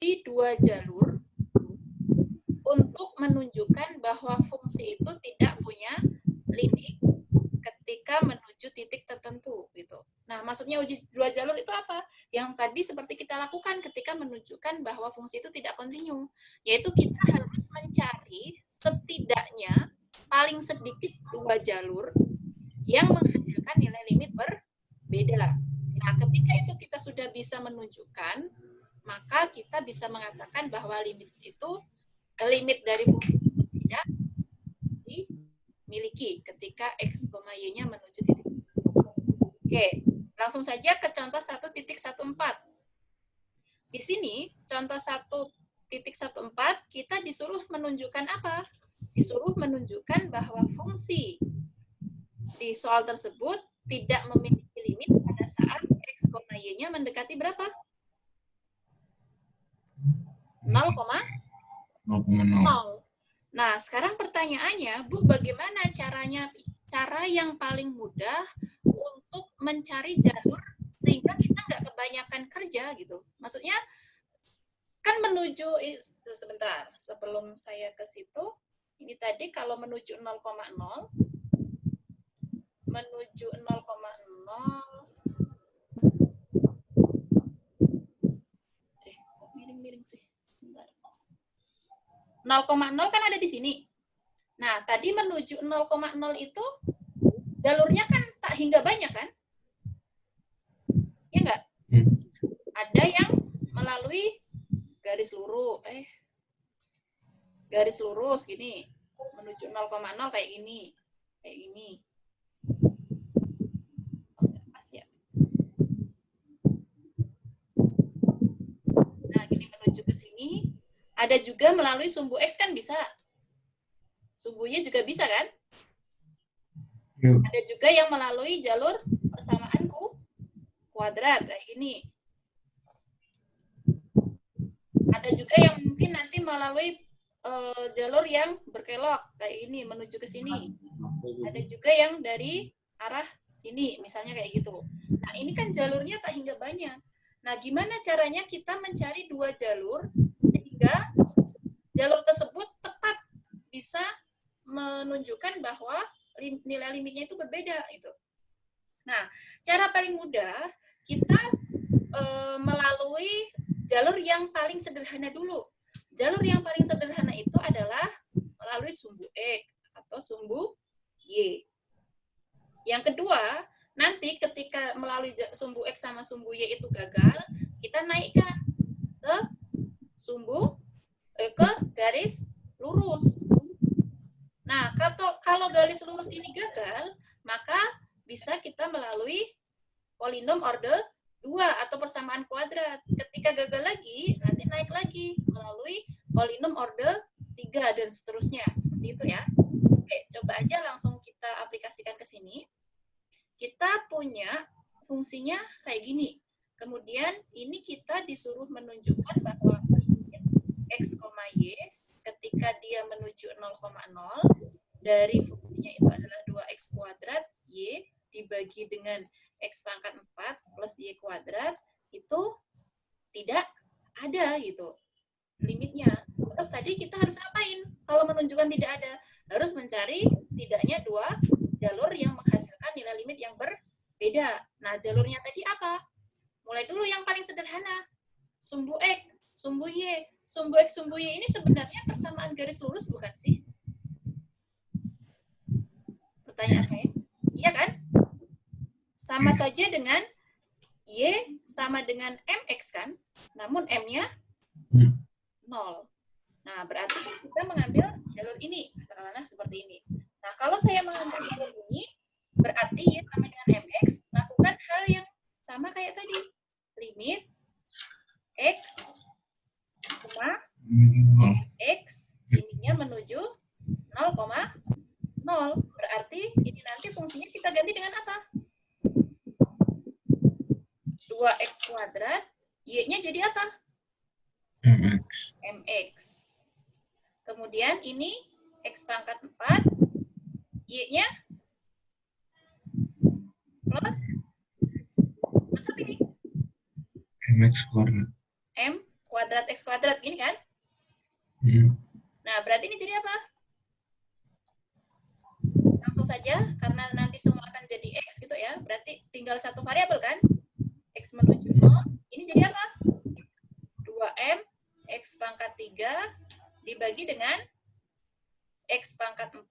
di dua jalur untuk menunjukkan bahwa fungsi itu tidak punya limit ketika menuju titik tertentu gitu. Nah, maksudnya uji dua jalur itu apa? Yang tadi seperti kita lakukan ketika menunjukkan bahwa fungsi itu tidak kontinu, yaitu kita harus mencari setidaknya paling sedikit dua jalur yang menghasilkan nilai limit berbeda. Nah, ketika itu kita sudah bisa menunjukkan, maka kita bisa mengatakan bahwa limit dari fungsi itu tidak dimiliki ketika x, y-nya menuju titik. Oke, langsung saja ke contoh 1.14. Di sini, contoh 1.14, kita disuruh menunjukkan apa? Disuruh menunjukkan bahwa fungsi di soal tersebut tidak memiliki limit pada saat x, y-nya mendekati berapa? 0,0. Nah, sekarang pertanyaannya, Bu, bagaimana cara yang paling mudah untuk mencari jalur sehingga kita nggak kebanyakan kerja gitu. Maksudnya, kan menuju, sebentar, sebelum saya ke situ, ini tadi kalau menuju 0,0, menuju 0,0, kok miring-miring sih? 0,0 kan ada di sini. Nah, tadi menuju 0,0 itu jalurnya kan tak hingga banyak kan? Ya enggak? Ada yang melalui garis lurus gini, menuju 0,0 kayak ini. Kayak ini. Oh, enggak pas ya. Nah, gini menuju ke sini. Ada juga melalui sumbu X kan bisa. Sumbu Y juga bisa kan? Ada juga yang melalui jalur persamaan kuadrat kayak ini. Ada juga yang mungkin nanti melalui jalur yang berkelok kayak ini menuju ke sini. Ada juga yang dari arah sini, misalnya kayak gitu. Nah, ini kan jalurnya tak hingga banyak. Nah, gimana caranya kita mencari dua jalur sehingga jalur tersebut tepat bisa menunjukkan bahwa nilai limitnya itu berbeda gitu. Nah, cara paling mudah kita melalui jalur yang paling sederhana dulu. Jalur yang paling sederhana itu adalah melalui sumbu X atau sumbu Y. Yang kedua, nanti ketika melalui sumbu X sama sumbu Y itu gagal, kita naikkan ke ke garis lurus. Nah, kalau garis lurus ini gagal, maka bisa kita melalui polinom order 2 atau persamaan kuadrat. Ketika gagal lagi, nanti naik lagi melalui polinom order 3 dan seterusnya. Seperti itu ya. Oke, coba aja langsung kita aplikasikan ke sini. Kita punya fungsinya kayak gini. Kemudian ini kita disuruh menunjukkan bahwa x, y ketika dia menuju 0,0 dari fungsinya itu adalah 2x kuadrat y dibagi dengan x pangkat 4 plus y kuadrat itu tidak ada gitu limitnya. Terus tadi kita harus ngapain? Kalau menunjukkan tidak ada, harus mencari tidaknya dua jalur yang menghasilkan nilai limit yang berbeda. Nah, jalurnya tadi apa? Mulai dulu yang paling sederhana. Sumbu X, sumbu Y. Sumbu X, sumbu Y ini sebenarnya persamaan garis lurus bukan sih? Pertanyaan saya. Iya kan? Sama saja dengan Y sama dengan MX kan? Namun M-nya 0. Nah, berarti kita mengambil jalur ini. Katakanlah seperti ini. Nah, kalau saya mengambil jalur ini, berarti Y sama dengan MX, lakukan hal yang sama kayak tadi. Limit X, MX, ininya menuju 0,0. Berarti ini nanti fungsinya kita ganti dengan apa? 2x kuadrat, y-nya jadi apa? MX. Kemudian ini x pangkat 4, y-nya plus apa ini? MX kuadrat. M kuadrat X kuadrat, gini kan? Nah, berarti ini jadi apa? Langsung saja, karena nanti semua akan jadi X gitu ya, berarti tinggal satu variabel kan? X menuju 0, ini jadi apa? 2M X pangkat 3 dibagi dengan X pangkat 4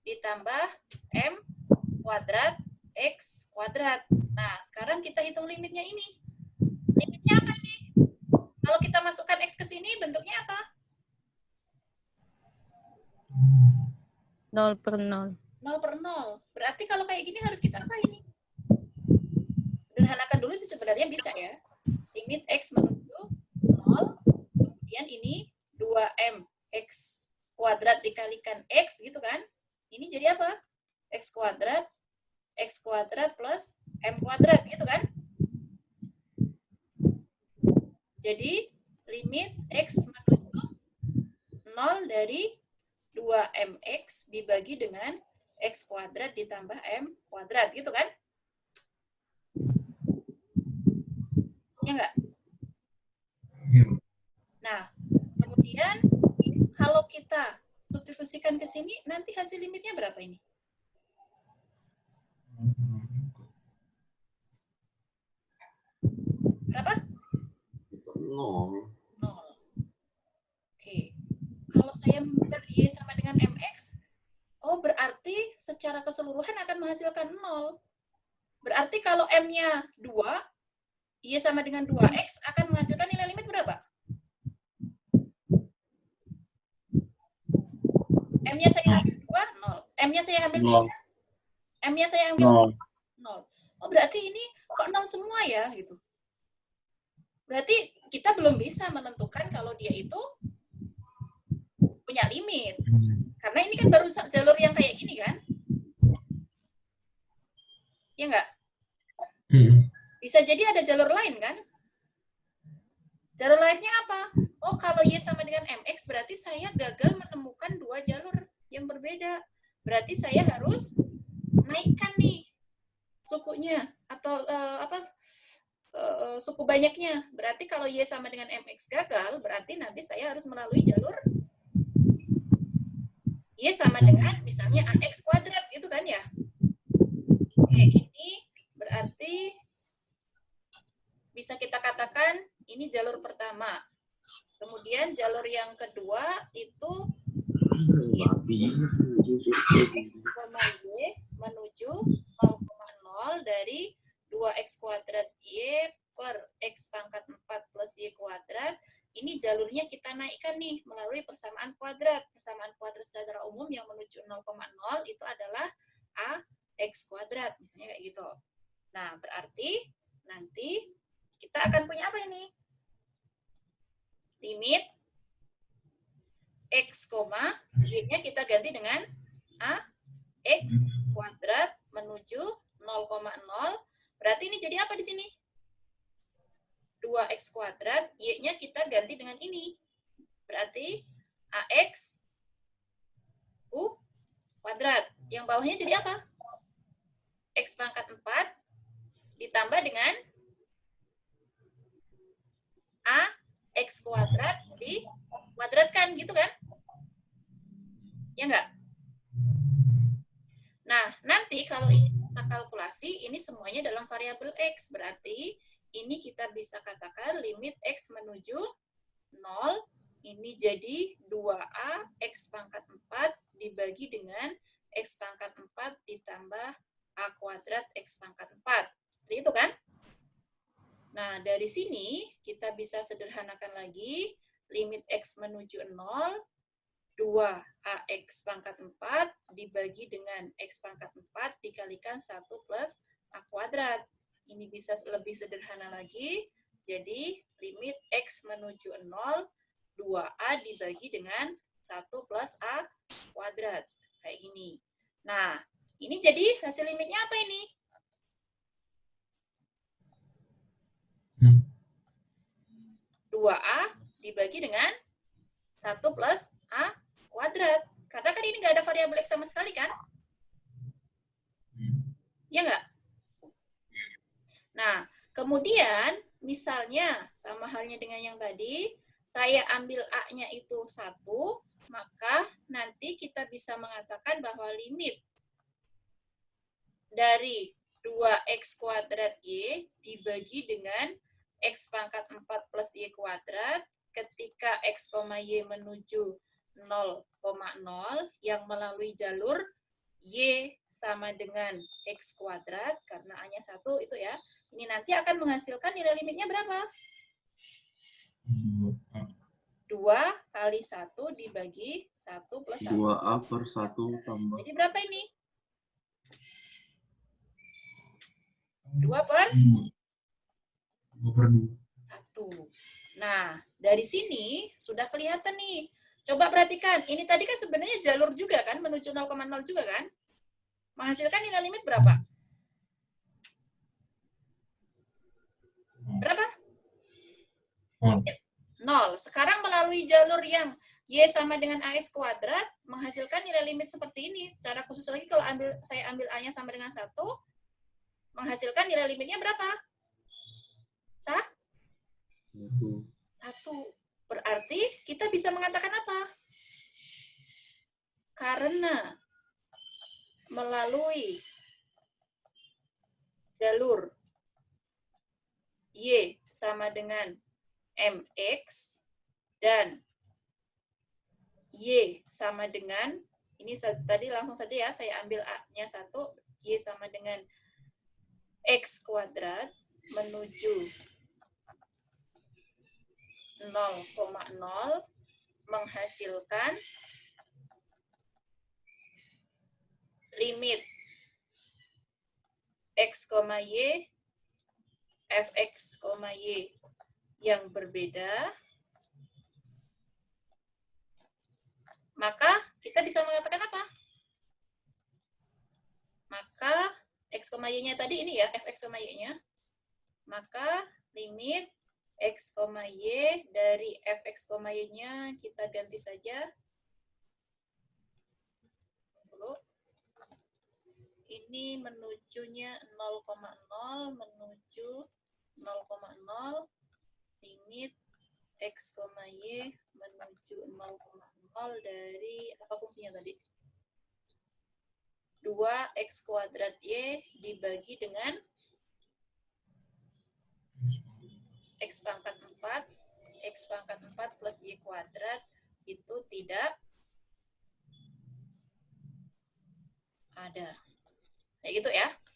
ditambah M kuadrat X kuadrat. Nah, sekarang kita hitung limitnya ini. Limitnya apa ini? Kalau kita masukkan X ke sini, bentuknya apa? 0/0. 0/0. Berarti kalau kayak gini harus kita apa ini? Sederhanakan dulu sih sebenarnya bisa ya. Limit X menuju 0, kemudian ini 2M X kuadrat dikalikan X gitu kan. Ini jadi apa? X kuadrat plus M kuadrat gitu kan. Jadi limit X menuju 0 dari 2mx dibagi dengan X kuadrat ditambah M kuadrat gitu kan. Ya enggak? Nah, kemudian kalau kita substitusikan ke sini, nanti hasil limitnya berapa ini? Berapa? 0. Oke. Kalau saya menemukan Y sama dengan MX, oh berarti secara keseluruhan akan menghasilkan 0. Berarti kalau M-nya 2, Y sama dengan 2X akan menghasilkan nilai limit berapa? M-nya saya ambil 2, 0. M-nya saya ambil 3. M-nya saya ambil 0. Oh, berarti ini kok 0 semua ya, gitu. Berarti kita belum bisa menentukan kalau dia itu punya limit. Karena ini kan baru jalur yang kayak gini kan? Ya enggak? Bisa jadi ada jalur lain kan? Jalur lainnya apa? Oh, kalau Y sama dengan MX berarti saya gagal menemukan dua jalur yang berbeda. Berarti saya harus naikkan nih sukunya atau suku banyaknya. Berarti kalau Y sama dengan MX gagal, berarti nanti saya harus melalui jalur Y sama dengan misalnya AX kuadrat gitu kan ya. Oke, ini berarti bisa kita katakan ini jalur pertama. Kemudian jalur yang kedua itu X, Y menuju 0,0 dari 2X kuadrat Y per X pangkat 4 plus Y kuadrat. Ini jalurnya kita naikkan nih melalui persamaan kuadrat. Persamaan kuadrat secara umum yang menuju 0,0 itu adalah AX kuadrat. Misalnya kayak gitu. Nah, berarti nanti kita akan punya apa ini? Limit X, Y-nya kita ganti dengan AX kuadrat menuju 0,0. Berarti ini jadi apa di sini? 2X kuadrat, Y-nya kita ganti dengan ini. Berarti AX U kuadrat. Yang bawahnya jadi apa? X pangkat 4 ditambah dengan AX kuadrat dikuadratkan, gitu kan? Ya enggak? Nah, nanti kalau ini kita kalkulasi, ini semuanya dalam variabel X. Berarti ini kita bisa katakan limit X menuju 0, ini jadi 2A X pangkat 4 dibagi dengan X pangkat 4 ditambah A kuadrat X pangkat 4. Seperti itu kan? Nah, dari sini kita bisa sederhanakan lagi. Limit X menuju 0, 2AX pangkat 4 dibagi dengan X pangkat 4 dikalikan 1 plus A kuadrat. Ini bisa lebih sederhana lagi. Jadi, limit X menuju 0, 2A dibagi dengan 1 plus A kuadrat. Kayak gini. Nah, ini jadi hasil limitnya apa ini? 2A dibagi dengan 1 plus A kuadrat. Karena kan ini nggak ada variabel X sama sekali kan? Ya nggak? Nah, kemudian misalnya sama halnya dengan yang tadi, saya ambil A-nya itu 1, maka nanti kita bisa mengatakan bahwa limit dari 2x kuadrat Y dibagi dengan x pangkat 4 plus Y kuadrat ketika x, Y menuju 0,0 yang melalui jalur Y sama dengan X kuadrat, karena A-nya 1 itu ya. Ini nanti akan menghasilkan nilai limitnya berapa? 2 kali 1 dibagi 1 plus 1. 2A per 1 tambah. Jadi berapa ini? 2 per 1. Nah, dari sini sudah kelihatan nih. Coba perhatikan, ini tadi kan sebenarnya jalur juga kan, menuju 0,0 juga kan? Menghasilkan nilai limit berapa? Berapa? 0. Sekarang melalui jalur yang Y sama dengan AX kuadrat, menghasilkan nilai limit seperti ini. Secara khusus lagi, kalau saya ambil A-nya sama dengan 1, menghasilkan nilai limitnya berapa? Sah? 1. Berarti kita bisa mengatakan apa? Karena melalui jalur Y sama dengan MX dan Y sama dengan, ini tadi langsung saja ya, saya ambil A-nya 1, Y sama dengan X kuadrat menuju 0,0 menghasilkan limit X, Y, Fx, Y yang berbeda, maka kita bisa mengatakan apa? Maka X, Y-nya tadi ini ya, Fx, Y-nya, maka limit X, Y dari Fx, Y-nya kita ganti saja. Ini menujunya 0,0 menuju 0,0 limit X, Y menuju 0,0 dari apa fungsinya tadi? 2x kuadrat Y dibagi dengan X pangkat 4, X pangkat 4 plus Y kuadrat itu tidak ada. Kayak gitu ya.